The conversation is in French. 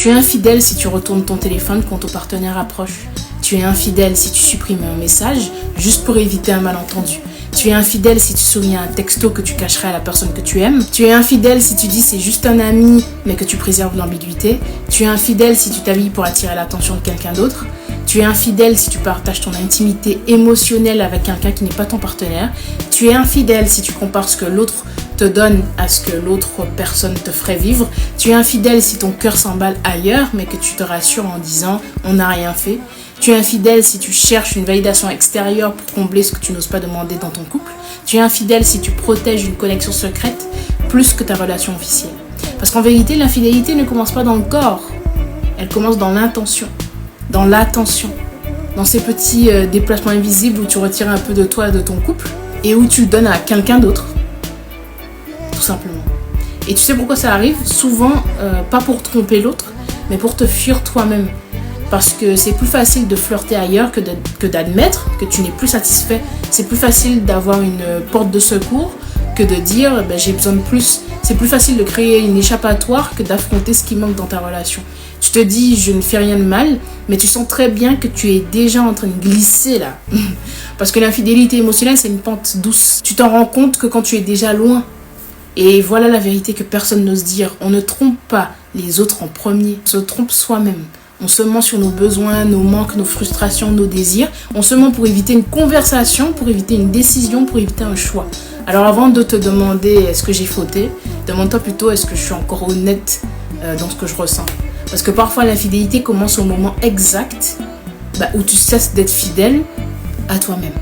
Tu es infidèle si tu retournes ton téléphone quand ton partenaire approche. Tu es infidèle si tu supprimes un message juste pour éviter un malentendu. Tu es infidèle si tu souris à un texto que tu cacherais à la personne que tu aimes. Tu es infidèle si tu dis c'est juste un ami mais que tu préserves l'ambiguïté. Tu es infidèle si tu t'habilles pour attirer l'attention de quelqu'un d'autre. Tu es infidèle si tu partages ton intimité émotionnelle avec quelqu'un qui n'est pas ton partenaire. Tu es infidèle si tu compares ce que l'autre te donne à ce que l'autre personne te ferait vivre. Tu es infidèle si ton cœur s'emballe ailleurs mais que tu te rassures en disant on n'a rien fait. Tu es infidèle si tu cherches une validation extérieure pour combler ce que tu n'oses pas demander dans ton couple. Tu es infidèle si tu protèges une connexion secrète plus que ta relation officielle. Parce qu'en vérité, l'infidélité ne commence pas dans le corps. Elle commence dans l'intention, dans l'attention, dans ces petits déplacements invisibles où tu retires un peu de toi et de ton couple et où tu le donnes à quelqu'un d'autre. Tout simplement. Et tu sais pourquoi ça arrive ? Souvent, pas pour tromper l'autre, mais pour te fuir toi-même. Parce que c'est plus facile de flirter ailleurs que d'admettre que tu n'es plus satisfait. C'est plus facile d'avoir une porte de secours que de dire j'ai besoin de plus. C'est plus facile de créer une échappatoire que d'affronter ce qui manque dans ta relation. Tu te dis je ne fais rien de mal, mais tu sens très bien que tu es déjà en train de glisser là. Parce que l'infidélité émotionnelle, c'est une pente douce. Tu t'en rends compte que quand tu es déjà loin. Et voilà la vérité que personne n'ose dire. On ne trompe pas les autres en premier. On se trompe soi-même. On se ment sur nos besoins, nos manques, nos frustrations, nos désirs. On se ment pour éviter une conversation, pour éviter une décision, pour éviter un choix. Alors avant de te demander est-ce que j'ai fauté, demande-toi plutôt est-ce que je suis encore honnête dans ce que je ressens. Parce que parfois l'infidélité commence au moment exact où tu cesses d'être fidèle à toi-même.